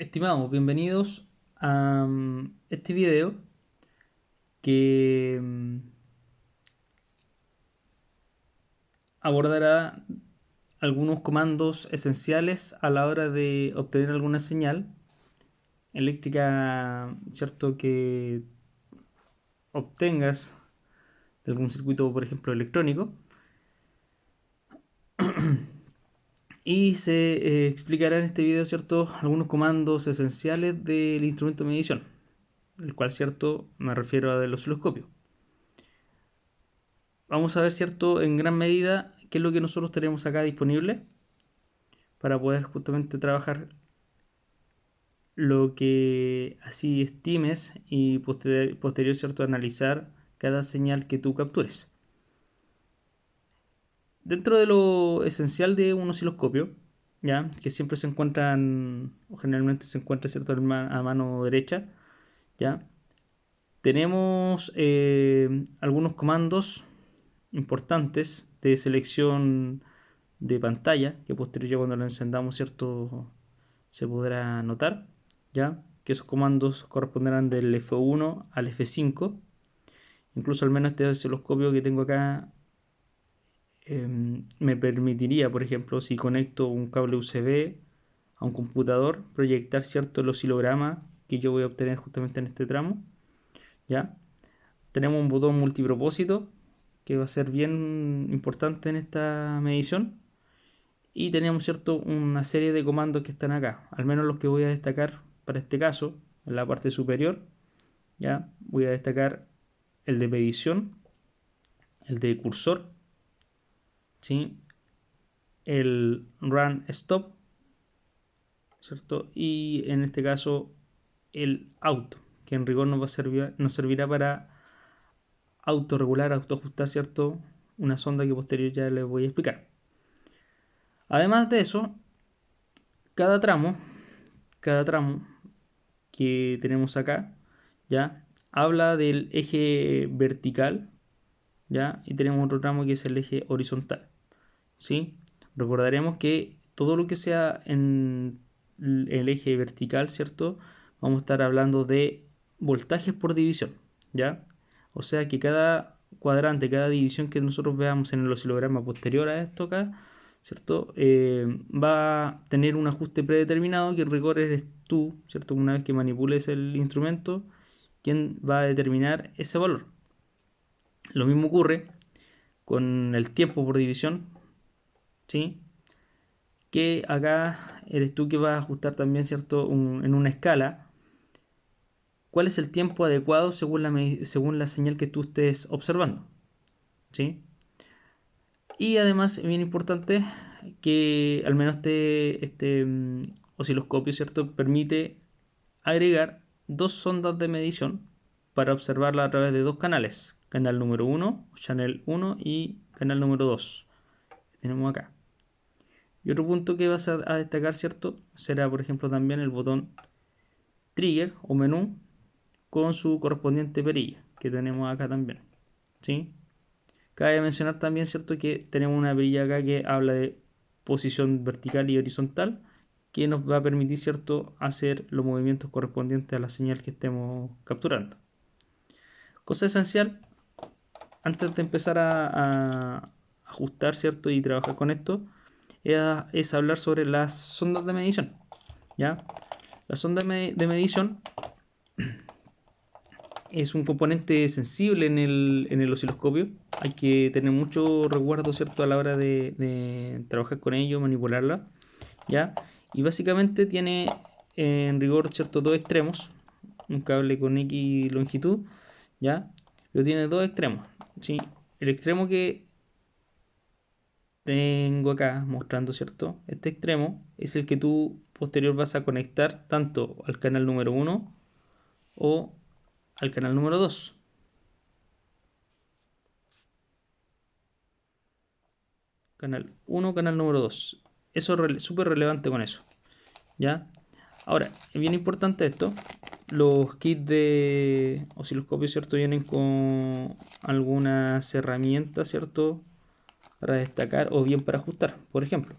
Estimados, bienvenidos a este video que abordará algunos comandos esenciales a la hora de obtener alguna señal eléctrica, ¿cierto? Que obtengas de algún circuito, por ejemplo, electrónico. Y se explicará en este video, ¿cierto? Algunos comandos esenciales del instrumento de medición, el cual, ¿cierto? Me refiero al osciloscopio. Vamos a ver, ¿cierto? En gran medida qué es lo que nosotros tenemos acá disponible para poder justamente trabajar lo que así estimes y posterior, ¿cierto? Analizar cada señal que tú captures. Dentro de lo esencial de un osciloscopio, ya que siempre se encuentran, o generalmente se encuentra, ¿cierto? A mano derecha, ya tenemos algunos comandos importantes de selección de pantalla, que posterior cuando lo encendamos, ¿cierto? Se podrá notar, ¿ya? Que esos comandos corresponderán del F1 al F5. Incluso al menos este osciloscopio que tengo acá me permitiría, por ejemplo, si conecto un cable USB a un computador, proyectar, ¿cierto? El oscilograma que yo voy a obtener justamente en este tramo, ¿ya? Tenemos un botón multipropósito que va a ser bien importante en esta medición. Y tenemos, ¿cierto? Una serie de comandos que están acá, al menos los que voy a destacar para este caso, en la parte superior, ya voy a destacar el de medición, el de cursor, ¿sí? El run stop, ¿cierto? Y en este caso el auto, que en rigor nos servirá para autorregular, autoajustar, ¿cierto? Una sonda que posterior ya les voy a explicar. Además de eso, cada tramo, cada tramo que tenemos acá, ¿ya? Habla del eje vertical, ¿ya? Y tenemos otro tramo que es el eje horizontal, ¿sí? Recordaremos que todo lo que sea en el eje vertical, ¿cierto? Vamos a estar hablando de voltajes por división, ¿ya? O sea que cada cuadrante, cada división que nosotros veamos en el oscilograma posterior a esto acá, ¿cierto? Va a tener un ajuste predeterminado que en rigor eres tú, ¿cierto? Una vez que manipules el instrumento, quien va a determinar ese valor. Lo mismo ocurre con el tiempo por división, ¿sí? Que acá eres tú que vas a ajustar también, ¿cierto? En una escala, cuál es el tiempo adecuado según la señal que tú estés observando, ¿sí? Y además, bien importante, que al menos osciloscopio, ¿cierto? Permite agregar dos sondas de medición para observarla a través de dos canales. Canal número uno, channel 1 y canal número 2. Tenemos acá. Y otro punto que vas a destacar, ¿cierto? Será, por ejemplo, también el botón trigger o menú con su correspondiente perilla que tenemos acá también, ¿sí? Cabe mencionar también, ¿cierto? Que tenemos una perilla acá que habla de posición vertical y horizontal que nos va a permitir, ¿cierto? Hacer los movimientos correspondientes a la señal que estemos capturando. Cosa esencial, antes de empezar a ajustar, ¿cierto? Y trabajar con esto, es hablar sobre las sondas de medición, ¿ya? La sonda de medición es un componente sensible en el osciloscopio. Hay que tener mucho resguardo, ¿cierto? A la hora de trabajar con ello, manipularla, ¿ya? Y básicamente tiene en rigor, ¿cierto? Dos extremos. Un cable con X longitud, ¿ya? Pero tiene dos extremos, ¿sí? El extremo que tengo acá mostrando, ¿cierto? Este extremo es el que tú posterior vas a conectar tanto al canal número uno o al canal número 2. Canal uno, canal número 2. Eso es súper relevante con eso, ¿ya? Ahora, es bien importante esto. Los kits de osciloscopio, ¿cierto? Vienen con algunas herramientas, ¿cierto? Para destacar o bien para ajustar. Por ejemplo,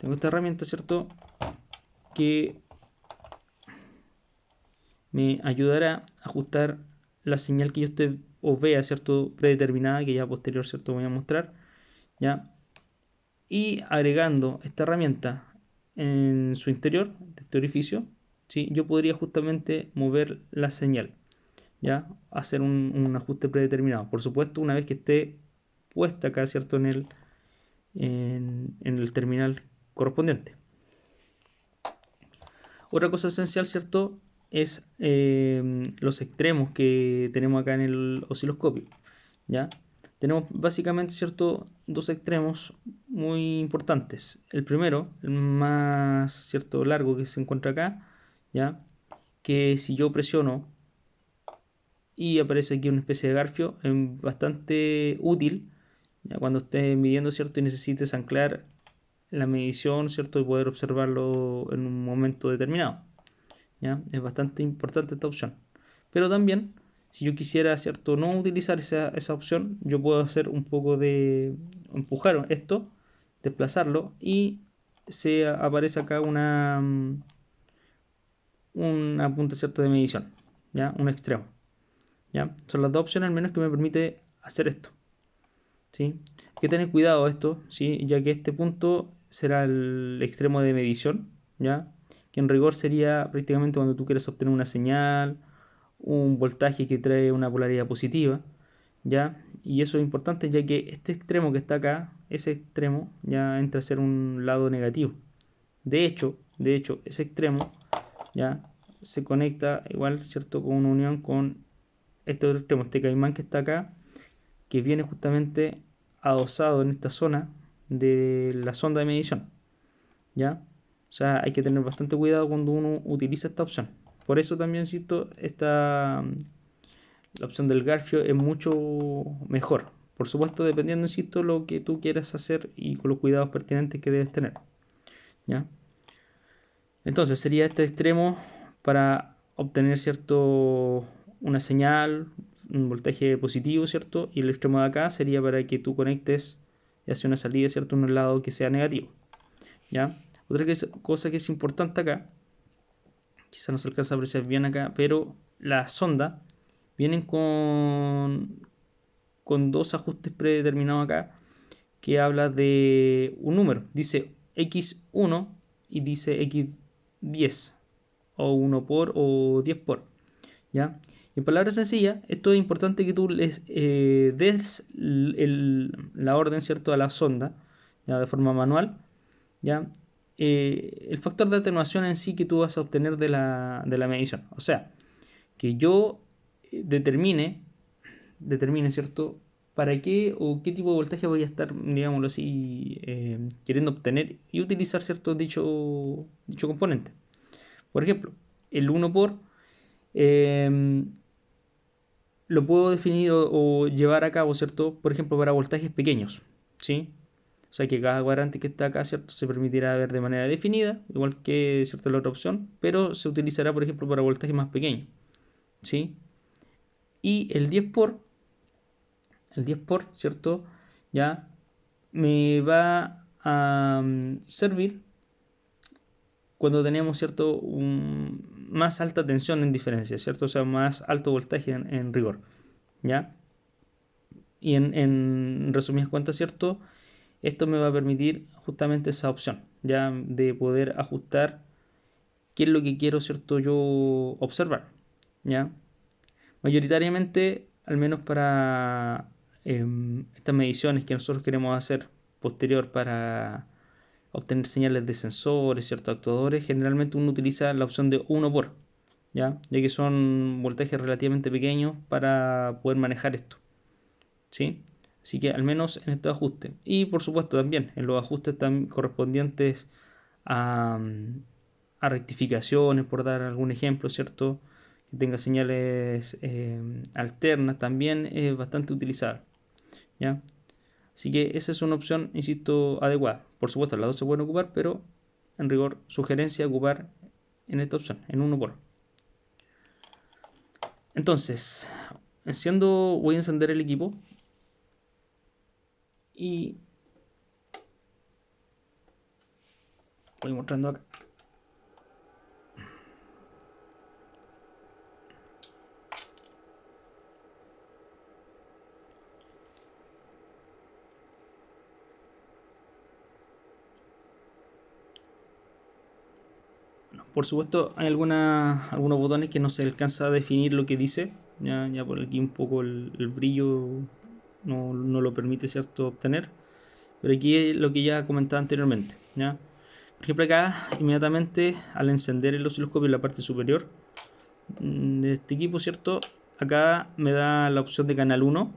tengo esta herramienta, ¿cierto? Que me ayudará a ajustar la señal que yo esté o vea, ¿cierto? Predeterminada, que ya posterior, ¿cierto? Voy a mostrar, ¿ya? Y agregando esta herramienta en su interior, de este orificio, ¿sí? Yo podría justamente mover la señal, ¿ya? Hacer un ajuste predeterminado. Por supuesto, una vez que esté puesta acá, ¿cierto? En el terminal correspondiente. Otra cosa esencial, ¿cierto? Es los extremos que tenemos acá en el osciloscopio, ¿ya? Tenemos básicamente, ¿cierto? Dos extremos muy importantes. El primero, el más, ¿cierto? Largo que se encuentra acá, ¿ya? Que si yo presiono y aparece aquí una especie de garfio, es bastante útil, ¿ya? Cuando estés midiendo, ¿cierto? Y necesites anclar la medición, ¿cierto? Y poder observarlo en un momento determinado, ¿ya? Es bastante importante esta opción. Pero también, si yo quisiera, ¿cierto? No utilizar esa opción, yo puedo hacer un poco de empujar esto, desplazarlo y se aparece acá una punta, ¿cierto? De medición, ¿ya? Un extremo, ¿ya? Son las dos opciones al menos que me permite hacer esto, ¿sí? Hay que tener cuidado esto, ¿sí? Ya que este punto será el extremo de medición, ¿ya? Que en rigor sería prácticamente cuando tú quieres obtener una señal, un voltaje que trae una polaridad positiva, ¿ya? Y eso es importante ya que este extremo que está acá, ese extremo ya entra a ser un lado negativo. De hecho, ese extremo ya se conecta igual, ¿cierto? Con una unión con este otro extremo, este caimán que está acá, que viene justamente adosado en esta zona de la sonda de medición, ¿ya? O sea, hay que tener bastante cuidado cuando uno utiliza esta opción. Por eso también, insisto, la opción del garfio es mucho mejor. Por supuesto, dependiendo, insisto, lo que tú quieras hacer y con los cuidados pertinentes que debes tener, ¿ya? Entonces sería este extremo para obtener, ¿cierto? Una señal, un voltaje positivo, ¿cierto? Y el extremo de acá sería para que tú conectes hacia una salida, ¿cierto? Un lado que sea negativo, ¿ya? Otra cosa que es importante acá, quizá no se alcanza a apreciar bien acá, pero la sonda vienen con dos ajustes predeterminados acá que habla de un número. Dice X1 y dice X10 o 1 por o 10 por, ¿ya? En palabras sencillas, esto es importante que tú les des la orden, ¿cierto? A la sonda, ¿ya? De forma manual, ¿ya? El factor de atenuación en sí que tú vas a obtener de la medición. O sea, que yo determine, ¿cierto? Para qué o qué tipo de voltaje voy a estar, digámoslo así, queriendo obtener y utilizar, ¿cierto? Dicho componente. Por ejemplo, el 1 por eh, lo puedo definir o llevar a cabo, ¿cierto? Por ejemplo, para voltajes pequeños, ¿sí? O sea que cada cuadrante que está acá, ¿cierto? Se permitirá ver de manera definida, igual que, ¿cierto? La otra opción, pero se utilizará, por ejemplo, para voltajes más pequeños, ¿sí? Y el 10 por, ¿cierto? Ya me va a servir cuando tenemos, ¿cierto? Más alta tensión en diferencia, ¿cierto? O sea, más alto voltaje en rigor, ¿ya? Y en resumidas cuentas, ¿cierto? Esto me va a permitir justamente esa opción, ya de poder ajustar qué es lo que quiero, ¿cierto? Yo observar, ¿ya? Mayoritariamente, al menos para estas mediciones que nosotros queremos hacer posterior para obtener señales de sensores, ciertos actuadores, generalmente uno utiliza la opción de 1 por, ya que son voltajes relativamente pequeños para poder manejar esto, ¿sí? Así que al menos en estos ajustes. Y por supuesto también en los ajustes correspondientes a, a rectificaciones, por dar algún ejemplo, ¿cierto? Que tenga señales alternas, también es bastante utilizable, ¿ya? Así que esa es una opción, insisto, adecuada. Por supuesto, las dos se pueden ocupar, pero en rigor, sugerencia ocupar en esta opción, en 1 por. Entonces, voy a encender el equipo y Voy mostrando acá. Por supuesto, hay algunos botones que no se alcanza a definir lo que dice. Ya por aquí un poco el brillo no lo permite, ¿cierto?, obtener. Pero aquí es lo que ya comentaba anteriormente. ¿Ya? Por ejemplo, acá, inmediatamente al encender el osciloscopio en la parte superior de este equipo, ¿cierto? Acá me da la opción de canal 1.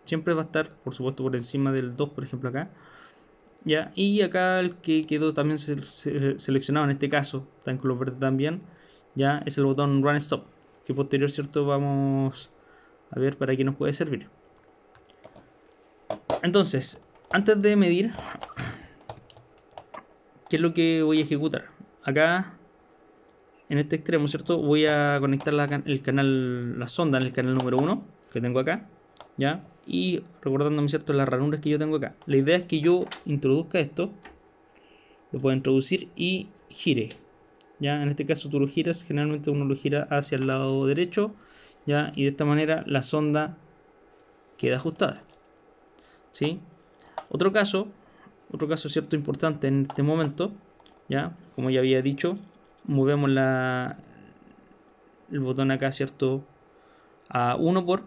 Siempre va a estar, por supuesto, por encima del 2, por ejemplo, acá. ¿Ya? Y acá el que quedó también seleccionado en este caso, está en color verde también, ya es el botón Run Stop, que posterior, ¿cierto?, vamos a ver para qué nos puede servir. Entonces, antes de medir, ¿qué es lo que voy a ejecutar? Acá, en este extremo, ¿cierto?, voy a conectar la sonda en el canal número 1 que tengo acá, ¿ya? Y recordándome, ¿cierto?, las ranuras que yo tengo acá. La idea es que yo introduzca esto, lo puedo introducir y gire. ¿Ya? En este caso tú lo giras, generalmente uno lo gira hacia el lado derecho, ¿ya? Y de esta manera la sonda queda ajustada, ¿sí? Otro caso cierto importante en este momento, ¿ya? Como ya había dicho, movemos el botón acá, ¿cierto?, a 1 por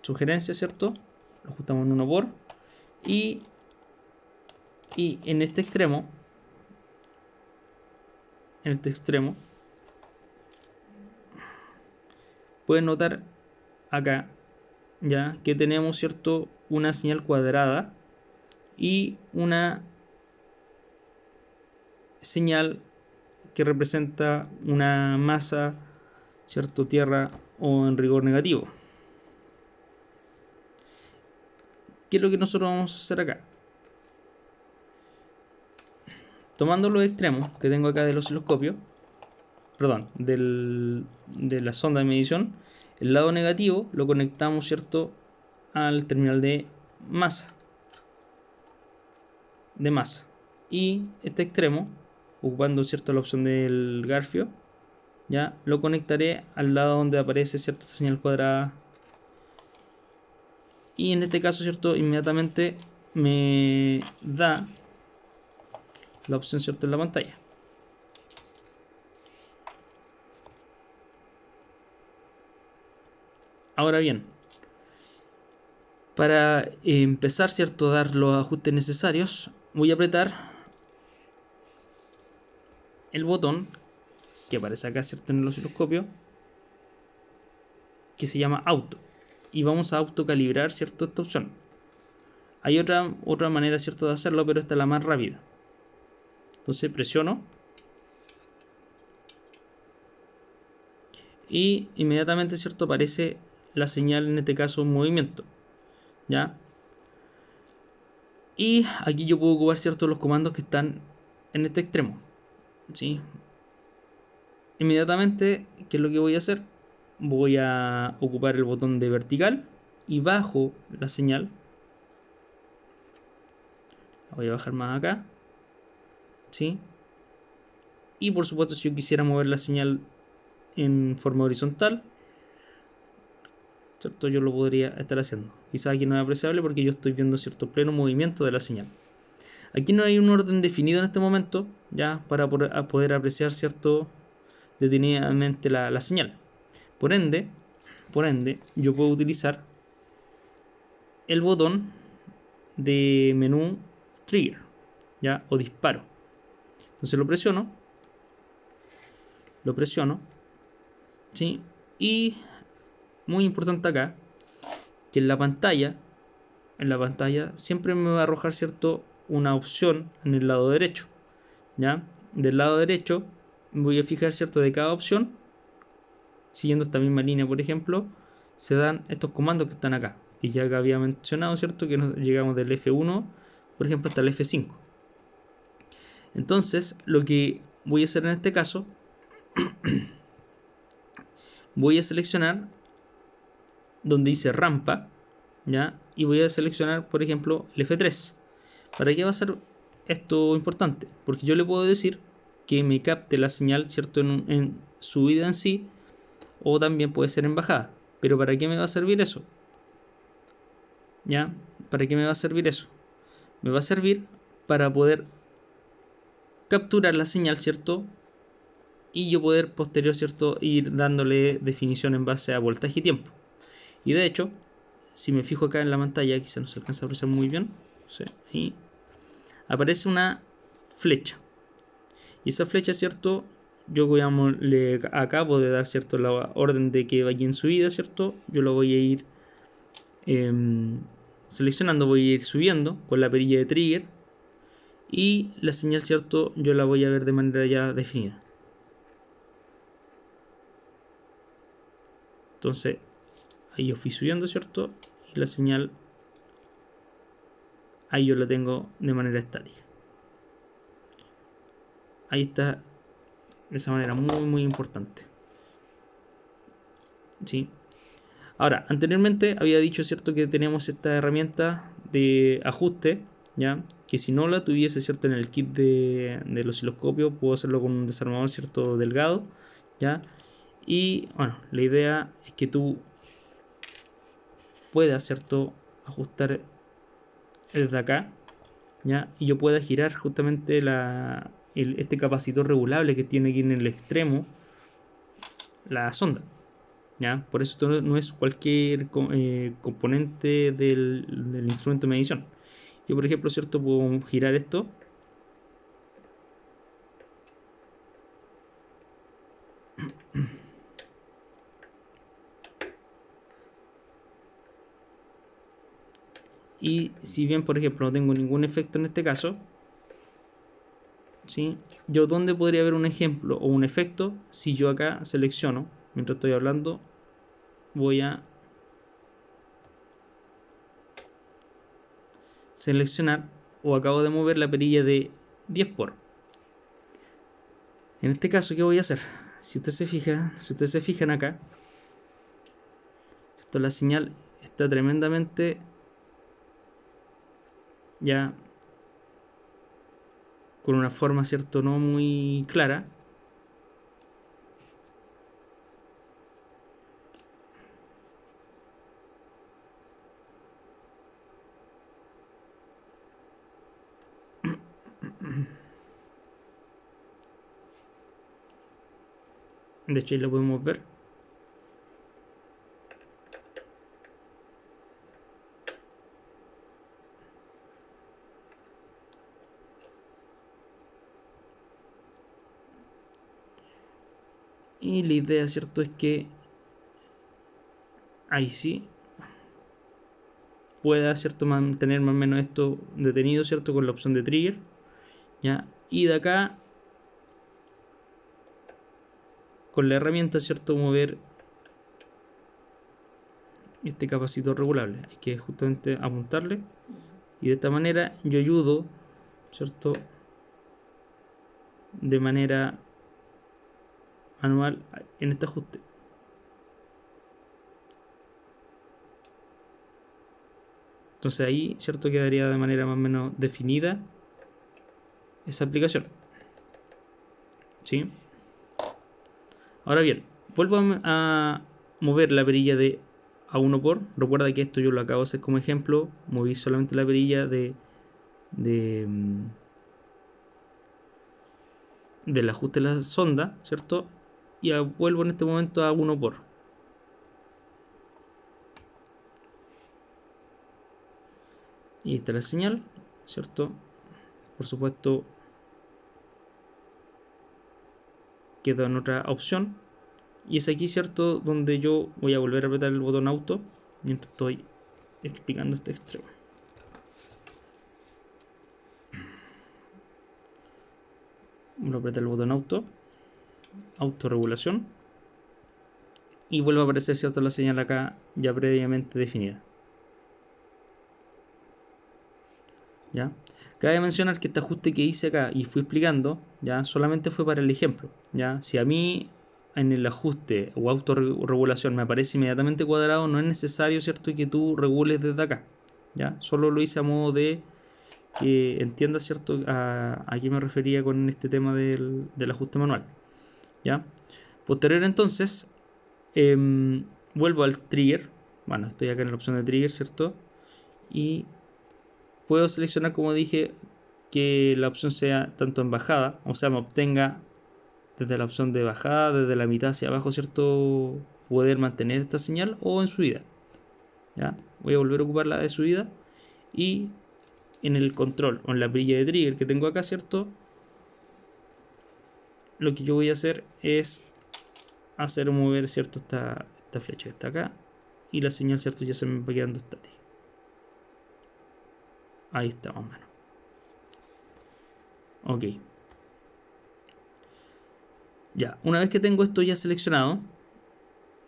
sugerencia, ¿cierto? Lo ajustamos en 1 por y en este extremo pueden notar acá ya que tenemos, ¿cierto?, una señal cuadrada y una señal que representa una masa, ¿cierto?, tierra o en rigor negativo. ¿Qué es lo que nosotros vamos a hacer acá? Tomando los extremos que tengo acá del osciloscopio, perdón, de la sonda de medición, el lado negativo lo conectamos, ¿cierto?, al terminal de masa. Y este extremo, ocupando, ¿cierto?, la opción del garfio, ya lo conectaré al lado donde aparece, ¿cierto?, esta señal cuadrada. Y en este caso, ¿cierto?, inmediatamente me da la opción, ¿cierto?, en la pantalla. Ahora bien, para empezar, ¿cierto?, a dar los ajustes necesarios, voy a apretar el botón que aparece acá, ¿cierto?, en el osciloscopio, que se llama auto, y vamos a autocalibrar, ¿cierto?, esta opción. Hay otra manera, ¿cierto?, de hacerlo, pero esta es la más rápida. Entonces presiono y inmediatamente, ¿cierto?, aparece la señal, en este caso en movimiento, ¿ya? Y aquí yo puedo ocupar, ¿cierto?, los comandos que están en este extremo, ¿sí? Inmediatamente, ¿qué es lo que voy a hacer? Voy a ocupar el botón de vertical y bajo la señal. La voy a bajar más acá, ¿sí? Y por supuesto, si yo quisiera mover la señal en forma horizontal, ¿cierto?, yo lo podría estar haciendo. Quizás aquí no es apreciable porque yo estoy viendo cierto pleno movimiento de la señal. Aquí no hay un orden definido en este momento, ya, para poder apreciar, ¿cierto?, detenidamente la señal. Por ende, yo puedo utilizar el botón de menú trigger, ya, o disparo. Entonces lo presiono, ¿sí? Y muy importante acá, que en la pantalla siempre me va a arrojar, ¿cierto?, una opción en el lado derecho, ¿ya? Del lado derecho voy a fijar, ¿cierto?, de cada opción, siguiendo esta misma línea, por ejemplo, se dan estos comandos que están acá, que ya había mencionado, ¿cierto?, que nos llegamos del F1, por ejemplo, hasta el F5. Entonces, lo que voy a hacer en este caso, voy a seleccionar donde dice rampa, ¿ya? Y voy a seleccionar, por ejemplo, el F3. ¿Para qué va a ser esto importante? Porque yo le puedo decir que me capte la señal, ¿cierto? En subida en sí, o también puede ser en bajada. Pero ¿para qué me va a servir eso? ¿Ya? ¿Para qué me va a servir eso? Me va a servir para poder capturar la señal, ¿cierto? Y yo poder posterior, ¿cierto? Ir dándole definición en base a voltaje y tiempo. Y de hecho, si me fijo acá en la pantalla, quizá no se alcanza a apreciar muy bien, sí, ahí aparece una flecha. Y esa flecha, ¿cierto? Yo voy a le acabo de dar, ¿cierto? La orden de que vaya en subida, ¿cierto? Yo lo voy a ir seleccionando, voy a ir subiendo con la perilla de trigger. Y la señal, ¿cierto? Yo la voy a ver de manera ya definida. Entonces, ahí yo fui subiendo, ¿cierto? Y la señal, ahí yo la tengo de manera estática. Ahí está, de esa manera muy importante. ¿Sí? Ahora, anteriormente había dicho, ¿cierto? Que teníamos esta herramienta de ajuste, ¿ya? Que si no la tuviese, ¿cierto? En el kit del osciloscopio, puedo hacerlo con un desarmador, ¿cierto? Delgado, ¿ya? Y, bueno, la idea es que tú puedas, ¿cierto? Ajustar desde acá, ¿ya? Y yo pueda girar justamente este capacitor regulable que tiene aquí en el extremo la sonda, ¿ya? Por eso esto no es cualquier componente del instrumento de medición. Yo, por ejemplo, ¿cierto? Puedo girar esto. Y si bien, por ejemplo, no tengo ningún efecto en este caso, ¿sí? Yo, ¿dónde podría haber un ejemplo o un efecto? Si yo acá selecciono, mientras estoy hablando, voy a seleccionar o acabo de mover la perilla de 10 por. En este caso, ¿qué voy a hacer? Si ustedes se fijan acá, ¿cierto? La señal está tremendamente ya con una forma, ¿cierto? No muy clara. De hecho, ahí lo podemos ver. Y la idea, ¿cierto? Es que ahí sí pueda, ¿cierto? Mantener más o menos esto detenido, ¿cierto? Con la opción de trigger, ¿ya? Y de acá, con la herramienta, ¿cierto? Mover este capacitor regulable. Hay que justamente apuntarle. Y de esta manera yo ayudo, ¿cierto? De manera manual en este ajuste. Entonces ahí, ¿cierto? Quedaría de manera más o menos definida esa aplicación. ¿Sí? Ahora bien, vuelvo a mover la perilla de A1 por. Recuerda que esto yo lo acabo de hacer como ejemplo. Moví solamente la perilla del ajuste de la sonda, ¿cierto? Y vuelvo en este momento a 1 por. Y esta es la señal, ¿cierto? Por supuesto, queda en otra opción. Y es aquí, ¿cierto? Donde yo voy a volver a apretar el botón auto mientras estoy explicando este extremo. Voy a apretar el botón autorregulación. Y vuelve a aparecer, ¿cierto? La señal acá ya previamente definida. ¿Ya? Cabe mencionar que este ajuste que hice acá y fui explicando, ya solamente fue para el ejemplo, ¿ya? Si a mí en el ajuste o autorregulación me aparece inmediatamente cuadrado, no es necesario, ¿cierto? Que tú regules desde acá, ¿ya? Solo lo hice a modo de que entienda, ¿cierto?, a qué me refería con este tema del ajuste manual. ¿Ya? Posterior entonces, vuelvo al trigger. Bueno, estoy acá en la opción de trigger, ¿cierto? Y puedo seleccionar, como dije, que la opción sea tanto en bajada, o sea, me obtenga desde la opción de bajada, desde la mitad hacia abajo, ¿cierto? Poder mantener esta señal, o en subida. ¿Ya? Voy a volver a ocupar la de subida. Y en el control o en la perilla de trigger que tengo acá, ¿cierto? Lo que yo voy a hacer es hacer mover, ¿cierto? Esta flecha que está acá. Y la señal, ¿cierto? Ya se me va quedando estática. Ahí está, más o menos. Ok. Ya, una vez que tengo esto ya seleccionado,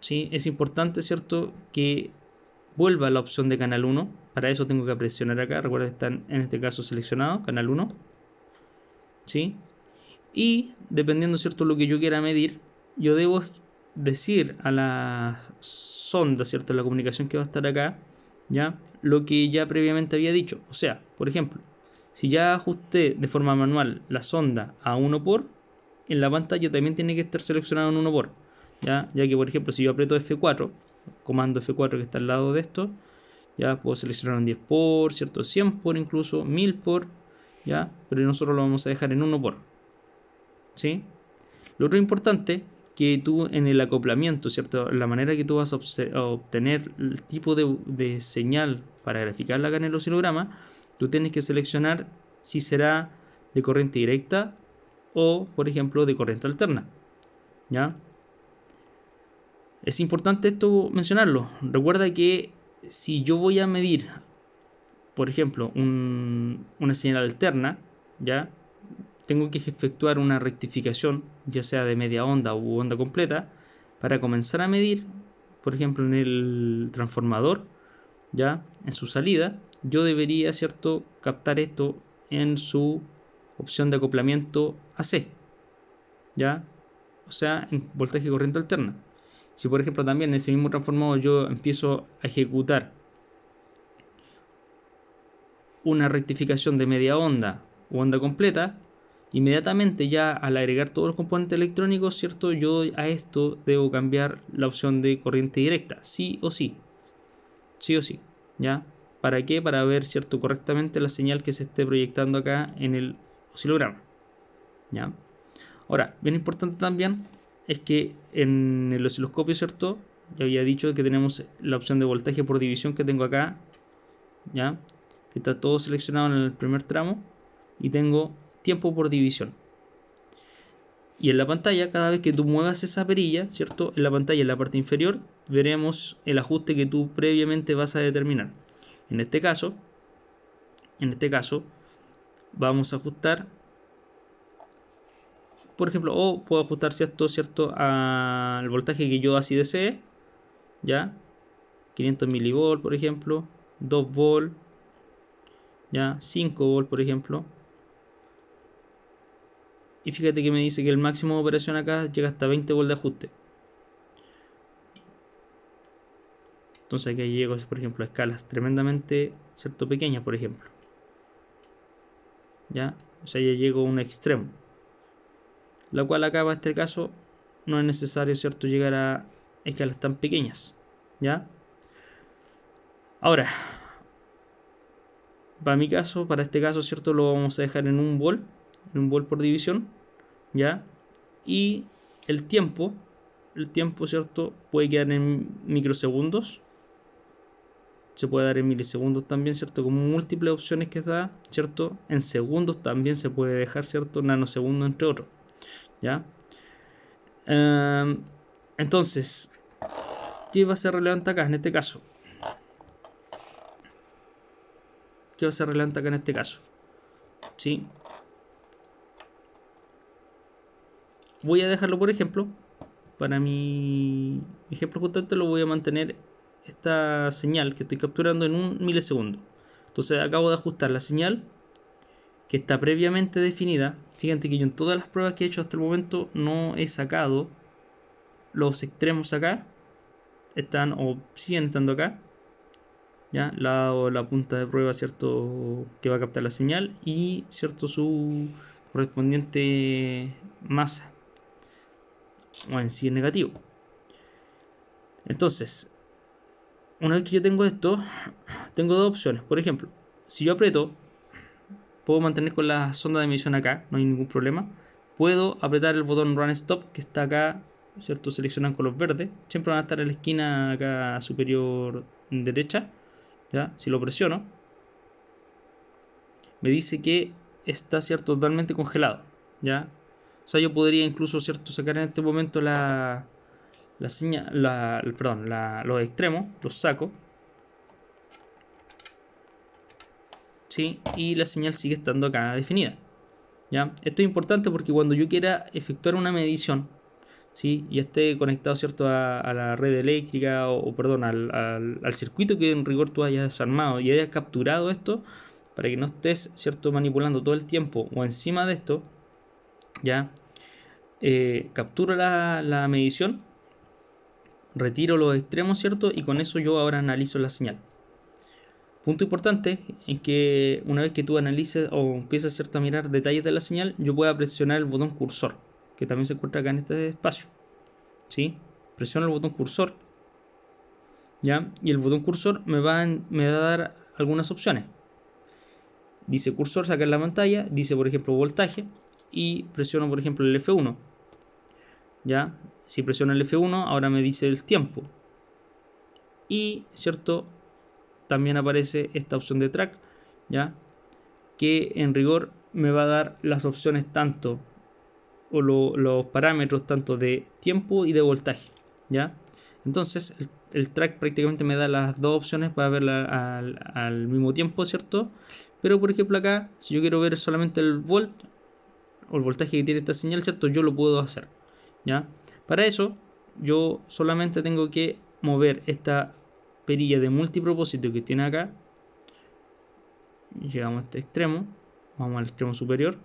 ¿sí? Es importante, ¿cierto?, que vuelva a la opción de canal 1. Para eso tengo que presionar acá. Recuerda que están en este caso seleccionado, canal 1. ¿Sí? Y dependiendo, ¿cierto?, lo que yo quiera medir, yo debo decir a la sonda, ¿cierto?, la comunicación que va a estar acá, ¿ya?, lo que ya previamente había dicho. O sea, por ejemplo, si ya ajusté de forma manual la sonda a 1 por, en la pantalla también tiene que estar seleccionado en 1 por, ya que, por ejemplo, si yo aprieto F4, comando F4 que está al lado de esto, ya puedo seleccionar un 10 por, ¿cierto?, 100 por, incluso 1000 por, ya, pero nosotros lo vamos a dejar en 1 por. ¿Sí? Lo otro importante, que tú en el acoplamiento, ¿cierto?, la manera que tú vas a obtener el tipo de señal para graficarla acá en el oscilograma, tú tienes que seleccionar si será de corriente directa o, por ejemplo, de corriente alterna. ¿Ya? Es importante esto mencionarlo. Recuerda que si yo voy a medir, por ejemplo, una señal alterna, ¿ya?, tengo que efectuar una rectificación, ya sea de media onda u onda completa, para comenzar a medir, por ejemplo, en el transformador, ya en su salida, yo debería, ¿cierto?, captar esto en su opción de acoplamiento AC, ya, o sea, en voltaje corriente alterna. Si, por ejemplo, también en ese mismo transformador yo empiezo a ejecutar una rectificación de media onda u onda completa, inmediatamente ya al agregar todos los componentes electrónicos, ¿cierto?, yo a esto debo cambiar la opción de corriente directa, sí o sí, sí o sí, ¿ya? ¿Para qué? Para ver, ¿cierto?, correctamente la señal que se esté proyectando acá en el oscilograma, ¿ya? Ahora, bien importante también es que en el osciloscopio, ¿cierto?, ya había dicho que tenemos la opción de voltaje por división que tengo acá, ¿ya?, que está todo seleccionado en el primer tramo, y tengo tiempo por división. Y en la pantalla, cada vez que tú muevas esa perilla, ¿cierto?, en la pantalla, en la parte inferior, veremos el ajuste que tú previamente vas a determinar. En este caso, vamos a ajustar, por ejemplo, o puedo ajustar, ¿cierto?, al voltaje que yo así desee, ¿ya? 500 milivolts, por ejemplo, 2 volts, ¿ya? 5 volts, por ejemplo. Y fíjate que me dice que el máximo de operación acá llega hasta 20 volts de ajuste. Entonces aquí llego, por ejemplo, a escalas tremendamente, ¿cierto?, pequeñas, por ejemplo. ¿Ya? O sea, ya llego a un extremo. La cual acá, para este caso, no es necesario, ¿cierto?, llegar a escalas tan pequeñas. ¿Ya? Ahora, para este caso, ¿cierto?, lo vamos a dejar en 1 volt por división, ¿ya? Y el tiempo, ¿cierto?, puede quedar en microsegundos, se puede dar en milisegundos también, ¿cierto?, como múltiples opciones que da, ¿cierto? En segundos también se puede dejar, ¿cierto?, nanosegundos, entre otros, ¿ya? Entonces, ¿qué va a ser relevante acá en este caso? ¿Qué va a ser relevante acá en este caso? ¿Sí? Voy a dejarlo, por ejemplo, para mi ejemplo justamente lo voy a mantener esta señal que estoy capturando en 1 milisegundo. Entonces acabo de ajustar la señal que está previamente definida. Fíjate que yo en todas las pruebas que he hecho hasta el momento no he sacado los extremos acá. Están o siguen estando acá. ya la punta de prueba, cierto, que va a captar la señal y cierto su correspondiente masa o en sí es negativo. Entonces, una vez que yo tengo esto, tengo dos opciones. Por ejemplo, si yo aprieto, puedo mantener con la sonda de medición acá, no hay ningún problema. Puedo apretar el botón Run Stop que está acá, ¿cierto? Seleccionan color verde. Siempre van a estar en la esquina acá superior derecha. ¿Ya? Si lo presiono, me dice que está, ¿cierto? Totalmente congelado. ¿Ya? O sea, yo podría incluso, ¿cierto? Sacar en este momento la señal, perdón, los extremos, los saco. ¿Sí? Y la señal sigue estando acá definida. ¿Ya? Esto es importante porque cuando yo quiera efectuar una medición, ¿sí? Y esté conectado, ¿cierto? A la red eléctrica perdón, al circuito que en rigor tú hayas armado y hayas capturado esto, para que no estés, ¿cierto? Manipulando todo el tiempo o encima de esto, ¿ya? Capturo la medición, retiro los extremos, ¿cierto? Y con eso yo ahora analizo la señal. Punto importante es que una vez que tú analices o empieces, ¿cierto? A mirar detalles de la señal, yo pueda presionar el botón cursor, que también se encuentra acá en este espacio. ¿Sí? Presiono el botón cursor, ¿ya? Y el botón cursor me va a dar algunas opciones. Dice cursor, sacar la pantalla, dice por ejemplo voltaje y presiono por ejemplo el F1, ¿ya? Si presiono el F1 ahora me dice el tiempo y, ¿cierto? También aparece esta opción de track, ¿ya? Que en rigor me va a dar las opciones tanto o los parámetros tanto de tiempo y de voltaje, ¿ya? Entonces el track prácticamente me da las dos opciones para verla al mismo tiempo, ¿cierto? Pero por ejemplo acá, si yo quiero ver solamente el volt o el voltaje que tiene esta señal, ¿cierto? Yo lo puedo hacer, ¿ya? Para eso yo solamente tengo que mover esta perilla de multipropósito que tiene acá. Llegamos a este extremo, vamos al extremo superior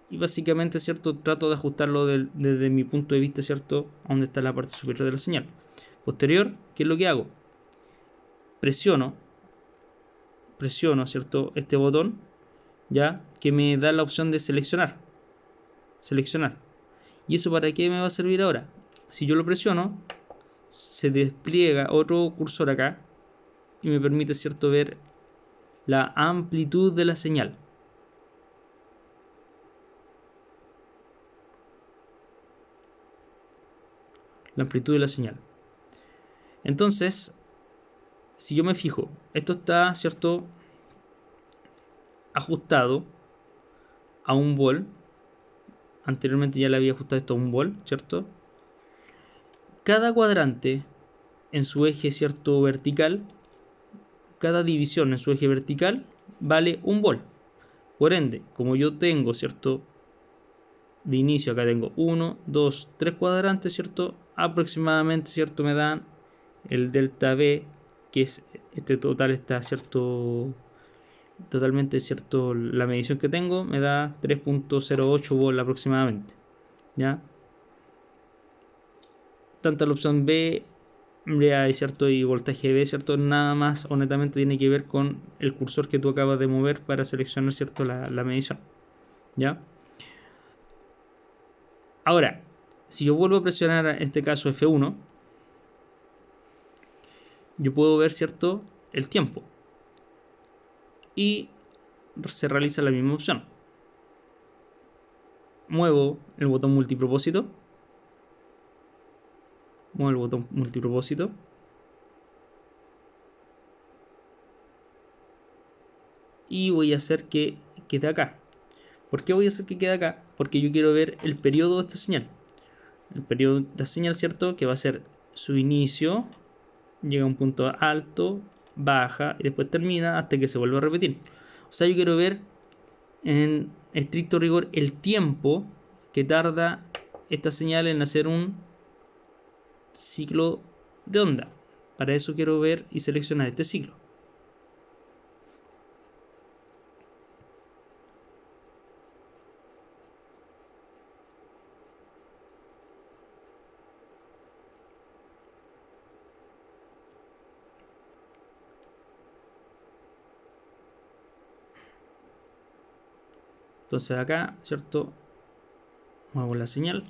y básicamente, ¿cierto? Trato de ajustarlo desde mi punto de vista, ¿cierto? A donde está la parte superior de la señal. Posterior, ¿qué es lo que hago? Presiono, ¿cierto? Este botón, ya, que me da la opción de seleccionar. Seleccionar. ¿Y eso para qué me va a servir ahora? Si yo lo presiono, se despliega otro cursor acá y me permite, ¿cierto? Ver la amplitud de la señal. La amplitud de la señal. Entonces, si yo me fijo, esto está, ¿cierto? Ajustado a un volt. Anteriormente ya le había ajustado esto a un volt, ¿cierto? Cada cuadrante en su eje, ¿cierto? Vertical, cada división en su eje vertical vale un volt. Por ende, como yo tengo, ¿cierto? De inicio acá tengo 1, 2, 3 cuadrantes, ¿cierto? Aproximadamente, ¿cierto? Me dan el delta B, que es este total, está, ¿cierto? Totalmente, ¿cierto? La medición que tengo me da 3.08 volt aproximadamente, ¿ya? Tanto la opción B, ya, ¿cierto? Y voltaje B, ¿cierto? Nada más, honestamente, tiene que ver con el cursor que tú acabas de mover para seleccionar, ¿cierto? La medición, ¿ya? Ahora, si yo vuelvo a presionar en este caso F1, yo puedo ver, ¿cierto? El tiempo. Y se realiza la misma opción. Muevo el botón multipropósito. Muevo el botón multipropósito. Y voy a hacer que quede acá. ¿Por qué voy a hacer que quede acá? Porque yo quiero ver el periodo de esta señal. El periodo de la señal, ¿cierto? Que va a ser su inicio, llega a un punto alto, baja y después termina hasta que se vuelve a repetir. O sea, yo quiero ver en estricto rigor el tiempo que tarda esta señal en hacer un ciclo de onda. Para eso quiero ver y seleccionar este ciclo. Entonces acá, ¿cierto? Muevo la señal.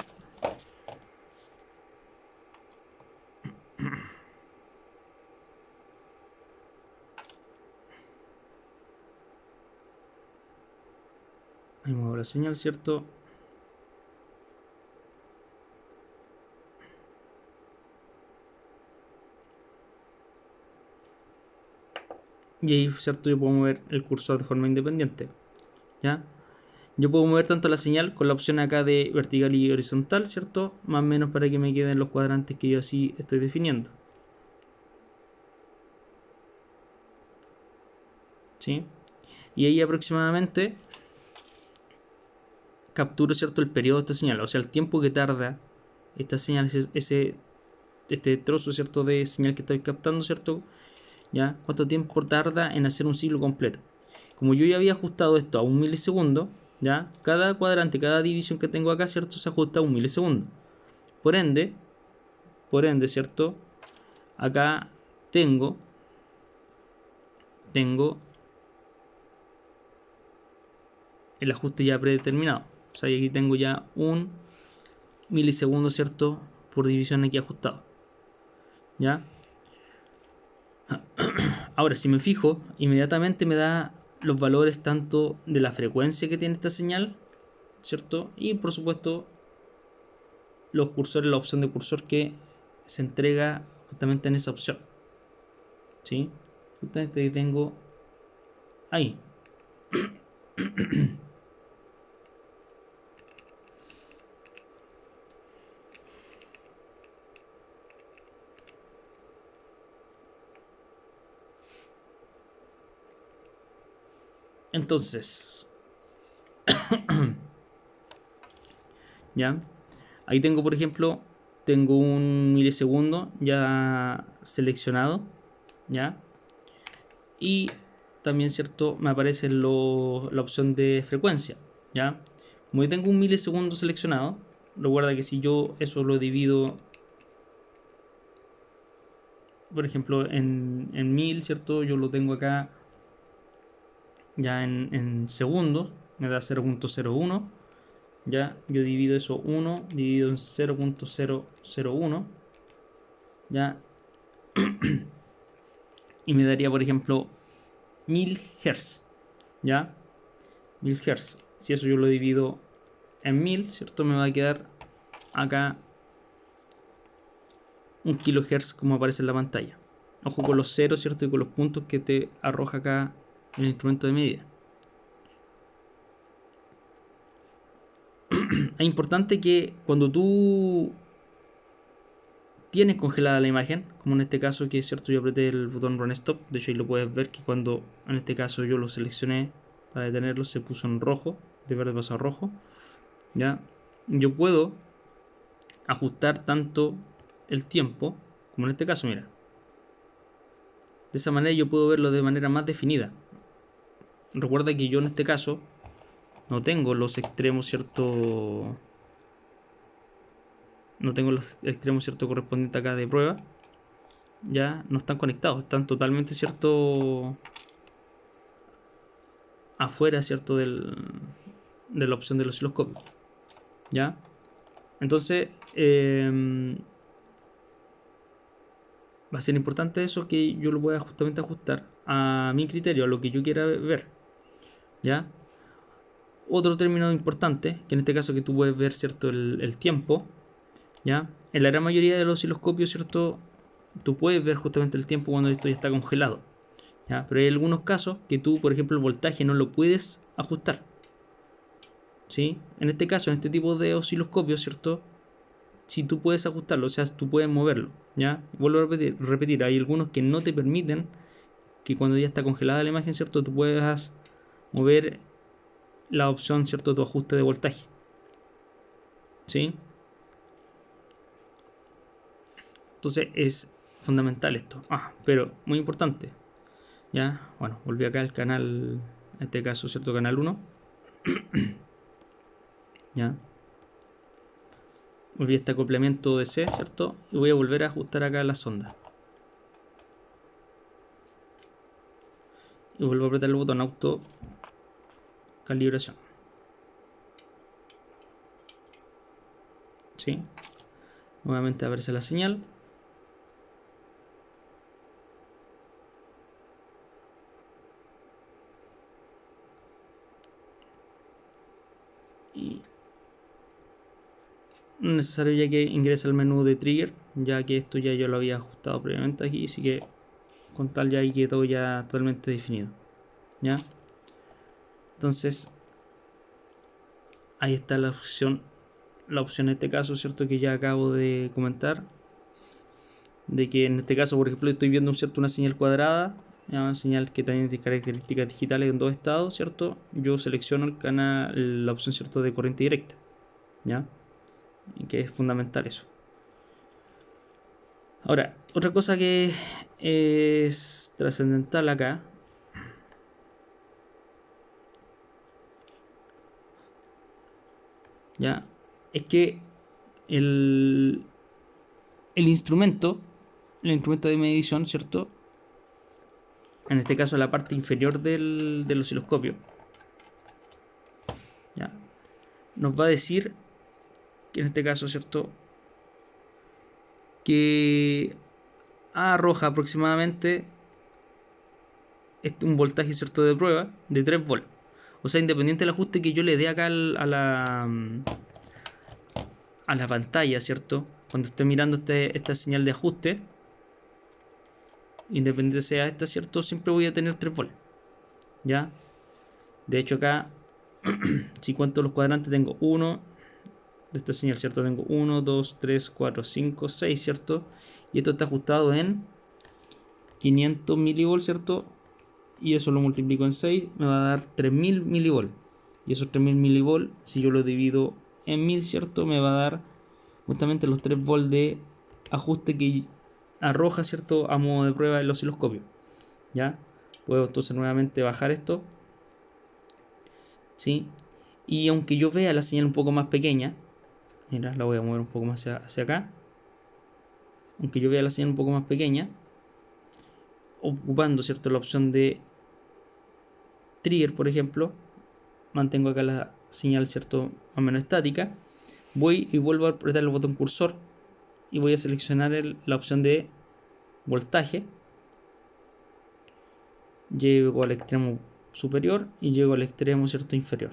Ahí muevo la señal, ¿cierto? Y ahí, ¿cierto? Yo puedo mover el cursor de forma independiente. ¿Ya? Yo puedo mover tanto la señal con la opción acá de vertical y horizontal, ¿cierto? Más o menos para que me queden los cuadrantes que yo así estoy definiendo. ¿Sí? Y ahí aproximadamente capturo, ¿cierto? El periodo de esta señal, o sea, el tiempo que tarda esta señal, este trozo, ¿cierto? De señal que estoy captando, ¿cierto? ¿Ya? ¿Cuánto tiempo tarda en hacer un ciclo completo? Como yo ya había ajustado esto a 1 milisegundo, ¿ya? Cada cuadrante, cada división que tengo acá, ¿cierto? Se ajusta a 1 milisegundo. Por ende, ¿cierto? Acá tengo el ajuste ya predeterminado. O sea, aquí tengo ya 1 milisegundo, ¿cierto? Por división aquí ajustado. ¿Ya? Ahora, si me fijo, inmediatamente me da los valores tanto de la frecuencia que tiene esta señal, ¿cierto? Y por supuesto, los cursores, la opción de cursor que se entrega justamente en esa opción. ¿Sí? Justamente tengo ahí. Entonces, ¿ya? Ahí tengo, por ejemplo, tengo 1 milisegundo ya seleccionado, ¿ya? Y también, ¿cierto? Me aparece la opción de frecuencia, ¿ya? Como yo tengo 1 milisegundo seleccionado, recuerda que si yo eso lo divido, por ejemplo, en 1000, ¿cierto? Yo lo tengo acá ya en segundos, me da 0.01. Ya, yo divido eso 1, dividido en 0.001, ya, y me daría, por ejemplo, 1000 Hz, ya, 1000 Hz. Si eso yo lo divido en 1000, ¿cierto? Me va a quedar acá 1 kHz como aparece en la pantalla. Ojo con los ceros, ¿cierto? Y con los puntos que te arroja acá el instrumento de medida. Es importante que cuando tú tienes congelada la imagen, como en este caso que es cierto yo apreté el botón Run Stop, de hecho ahí lo puedes ver que cuando en este caso yo lo seleccioné para detenerlo se puso en rojo, de verde pasó a rojo, ya, yo puedo ajustar tanto el tiempo, como en este caso, mira, de esa manera yo puedo verlo de manera más definida. Recuerda que yo en este caso no tengo los extremos, cierto, no tengo los extremos, cierto, correspondientes acá de prueba, ya no están conectados, están totalmente, cierto, afuera, cierto, de la opción del osciloscopio, ya. Entonces va a ser importante eso, que yo lo pueda justamente ajustar a mi criterio, a lo que yo quiera ver, ya. Otro término importante, que en este caso que tú puedes ver, cierto, el tiempo, ya. En la gran mayoría de los osciloscopios, cierto, tú puedes ver justamente el tiempo cuando esto ya está congelado, ¿ya? Pero hay algunos casos que tú, por ejemplo, el voltaje no lo puedes ajustar, ¿sí? En este caso, en este tipo de osciloscopios, ¿cierto? Si tú puedes ajustarlo, o sea, tú puedes moverlo, ¿ya? Vuelvo a repetir, hay algunos que no te permiten que cuando ya está congelada la imagen, ¿cierto? Tú puedas mover la opción, ¿cierto? Tu ajuste de voltaje, ¿sí? Entonces es fundamental esto. Pero muy importante, ¿ya? Bueno, volví acá al canal, en este caso, ¿cierto? Canal 1, ¿ya? Volví a este acoplamiento de C, ¿cierto? Y voy a volver a ajustar acá la sonda. Y vuelvo a apretar el botón auto calibración. ¿sí? Nuevamente aparece la señal. Y no es necesario ya que ingrese al menú de trigger, ya que esto ya yo lo había ajustado previamente aquí, así que con tal ya ahí quedó ya totalmente definido, ¿ya? Entonces ahí está la opción en este caso, ¿cierto? Que ya acabo de comentar, de que en este caso, por ejemplo, estoy viendo una señal cuadrada, ¿ya? Una señal que tiene características digitales en dos estados, ¿cierto? Yo selecciono el canal, la opción, ¿cierto? De corriente directa, ¿ya? Y que es fundamental eso. Ahora, otra cosa que es trascendental acá, ¿ya? Es que el, el instrumento, el instrumento de medición, ¿cierto? En este caso la parte inferior del osciloscopio, ¿ya? Nos va a decir que en este caso, ¿cierto? Que arroja aproximadamente un voltaje, ¿cierto? De prueba de 3 volts. O sea, independiente del ajuste que yo le dé acá a la pantalla, ¿cierto? Cuando esté mirando esta señal de ajuste, independiente sea esta, ¿cierto? Siempre voy a tener 3 volts, ¿ya? De hecho acá, si cuento los cuadrantes, tengo 1 de esta señal, ¿cierto? Tengo 1, 2, 3, 4, 5, 6, ¿cierto? Y esto está ajustado en 500 milivolts, ¿cierto? Y eso lo multiplico en 6, me va a dar 3000 milivolts. Y esos 3000 milivolts, si yo lo divido en 1000, ¿cierto? Me va a dar justamente los 3 volts de ajuste que arroja, ¿cierto? A modo de prueba el osciloscopio. ¿Ya? Puedo entonces nuevamente bajar esto, ¿sí? Y aunque yo vea la señal un poco más pequeña, mira, la voy a mover un poco más hacia acá. Aunque yo vea la señal un poco más pequeña, ocupando, ¿cierto? La opción de trigger, por ejemplo, mantengo acá la señal, ¿cierto? Más o menos estática. Voy y vuelvo a apretar el botón cursor y voy a seleccionar la opción de voltaje. Llego al extremo superior y llego al extremo, ¿cierto? Inferior.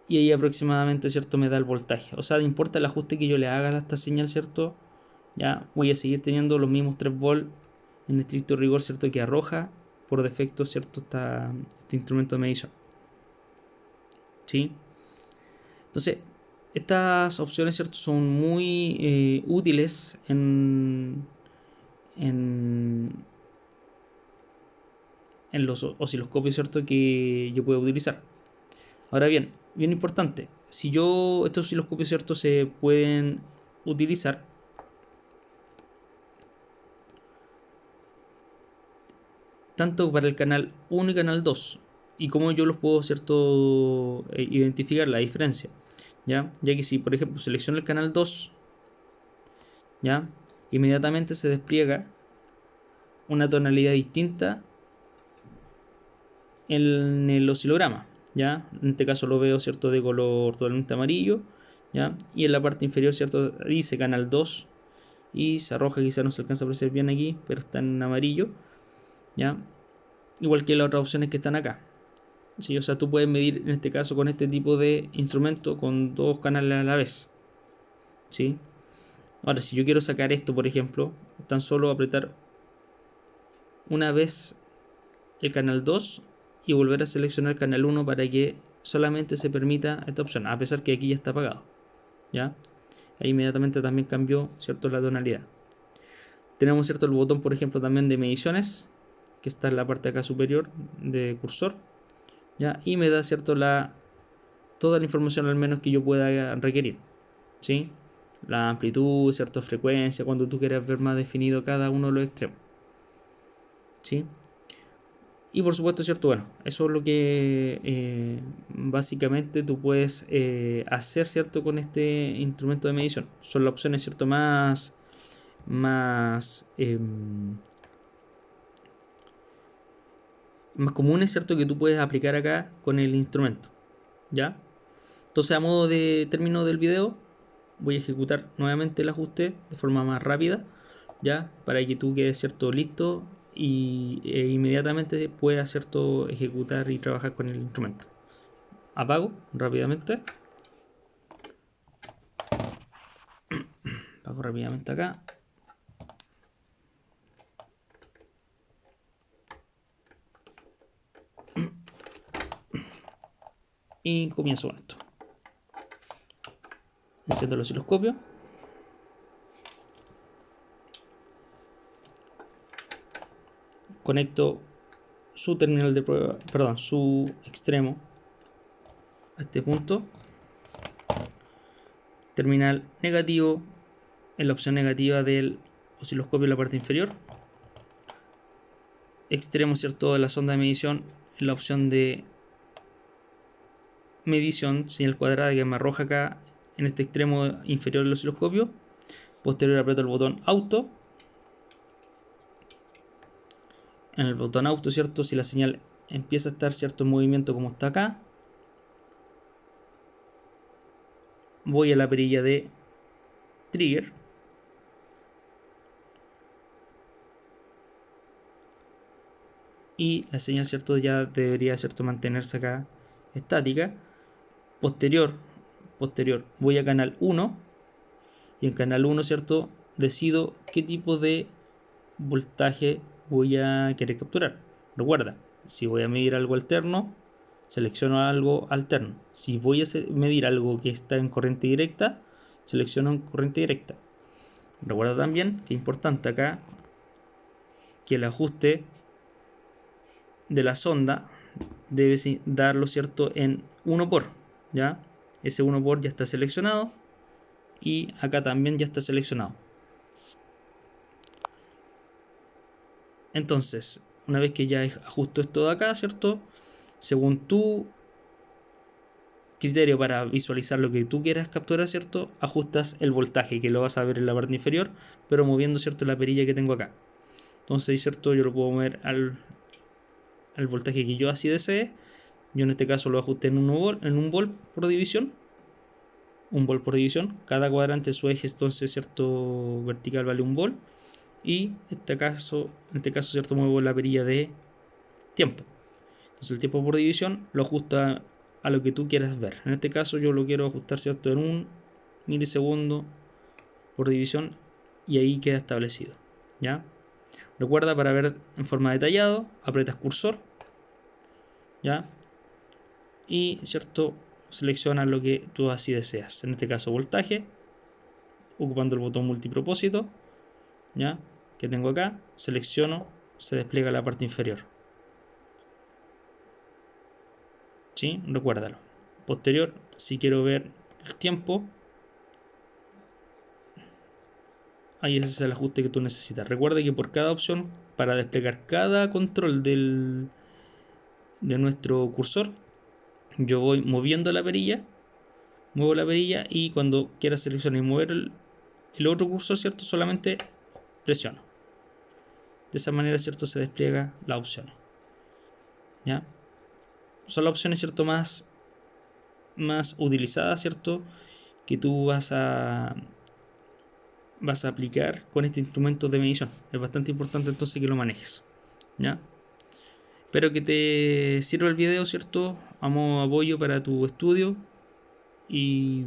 Y ahí aproximadamente, ¿cierto? Me da el voltaje. O sea, no importa el ajuste que yo le haga a esta señal, ¿cierto? Ya voy a seguir teniendo los mismos 3 volts en estricto rigor, ¿cierto? Que arroja por defecto, ¿cierto? Este instrumento de medición. ¿Sí? Entonces, estas opciones, ¿cierto? Son muy útiles en, en los osciloscopios, ¿cierto? Que yo puedo utilizar. Ahora bien, bien importante, si estos osciloscopios, ¿cierto? Se pueden utilizar tanto para el canal 1 y canal 2. Y cómo yo los puedo, ¿cierto? Identificar la diferencia. Ya que si, por ejemplo, selecciono el canal 2, ¿ya? Inmediatamente se despliega una tonalidad distinta en el oscilograma, ¿ya? En este caso lo veo, ¿cierto? De color totalmente amarillo, ¿ya? Y en la parte inferior, ¿cierto? Dice canal 2 y se arroja, quizá no se alcanza a apreciar bien aquí, pero está en amarillo, ¿ya? Igual que las otras opciones que están acá. ¿Sí? O sea, tú puedes medir en este caso con este tipo de instrumento con dos canales a la vez, ¿sí? Ahora, si yo quiero sacar esto, por ejemplo, tan solo apretar una vez el canal 2 y volver a seleccionar el canal 1 para que solamente se permita esta opción, a pesar que aquí ya está apagado, ¿ya? Ahí inmediatamente también cambió, ¿cierto? La tonalidad. Tenemos, ¿cierto? El botón, por ejemplo, también de mediciones, que está en la parte acá superior de cursor, ¿ya? Y me da, ¿cierto? Toda la información al menos que yo pueda requerir, ¿sí? La amplitud, cierta frecuencia, cuando tú quieras ver más definido cada uno de los extremos, ¿sí? Y por supuesto, ¿cierto? Bueno, eso es lo que básicamente tú puedes hacer, ¿cierto? Con este instrumento de medición. Son las opciones, ¿cierto? Más, más comunes, ¿cierto? Que tú puedes aplicar acá con el instrumento, ¿ya? Entonces, a modo de término del video, voy a ejecutar nuevamente el ajuste de forma más rápida, ya, para que tú quedes, cierto, listo y inmediatamente puedas, cierto, ejecutar y trabajar con el instrumento. Apago rápidamente. Apago rápidamente acá. Y comienzo con esto. Enciendo el osciloscopio. Conecto su terminal de prueba, perdón, su extremo a este punto. Terminal negativo en la opción negativa del osciloscopio en la parte inferior. Extremo, cierto, de la sonda de medición en la opción de medición, señal cuadrada que me arroja acá en este extremo inferior del osciloscopio. Posterior aprieto el botón auto. En el botón auto, cierto, si la señal empieza a estar, cierto, en movimiento como está acá, voy a la perilla de trigger. Y la señal, cierto, ya debería, cierto, mantenerse acá estática. Posterior, voy a canal 1 y en canal 1, cierto, decido qué tipo de voltaje voy a querer capturar. Recuerda, si voy a medir algo alterno, selecciono algo alterno. Si voy a medir algo que está en corriente directa, selecciono en corriente directa. Recuerda también que es importante acá que el ajuste de la sonda debe darlo, cierto, en 1 por, ¿ya? Ese 1 por ya está seleccionado y acá también ya está seleccionado. Entonces, una vez que ya ajusto esto de acá, ¿cierto? Según tu criterio para visualizar lo que tú quieras capturar, ¿cierto? Ajustas el voltaje, que lo vas a ver en la parte inferior, pero moviendo, ¿cierto?, la perilla que tengo acá. Entonces, ¿cierto?, yo lo puedo mover al voltaje que yo así desee. Yo en este caso lo ajusté en un volt por división. 1 volt por división. Cada cuadrante su eje, entonces, cierto, vertical vale 1 volt. Y en este caso, cierto, muevo la perilla de tiempo. Entonces el tiempo por división lo ajusta a lo que tú quieras ver. En este caso yo lo quiero ajustar, cierto, en 1 milisegundo por división y ahí queda establecido, ¿ya? Recuerda, para ver en forma detallado, aprietas cursor, ¿ya? Y, cierto, selecciona lo que tú así deseas. En este caso voltaje, ocupando el botón multipropósito, ¿ya?, que tengo acá, selecciono, se despliega la parte inferior. ¿Sí? Recuérdalo. Posterior, si quiero ver el tiempo, ahí ese es el ajuste que tú necesitas. Recuerda que por cada opción, para desplegar cada control de nuestro cursor, yo voy moviendo la perilla, muevo la perilla y cuando quiera seleccionar y mover el otro cursor, ¿cierto?, solamente presiono. De esa manera, ¿cierto?, se despliega las opciones, ¿ya? Son las opciones, ¿cierto?, más utilizadas, ¿cierto?, que tú vas a aplicar con este instrumento de medición. Es bastante importante entonces que lo manejes, ¿ya? Espero que te sirva el video, ¿cierto?, a modo de apoyo para tu estudio y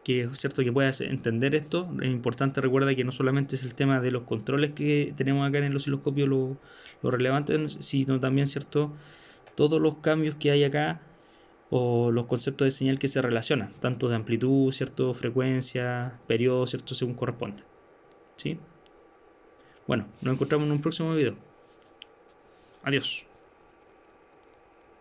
que, ¿cierto?, que puedas entender esto. Es importante, recuerda que no solamente es el tema de los controles que tenemos acá en el osciloscopio lo relevante, sino también, ¿cierto?, todos los cambios que hay acá o los conceptos de señal que se relacionan, tanto de amplitud, ¿cierto?, frecuencia, periodo, ¿cierto?, según corresponde, ¿sí? Bueno, nos encontramos en un próximo video. Adiós.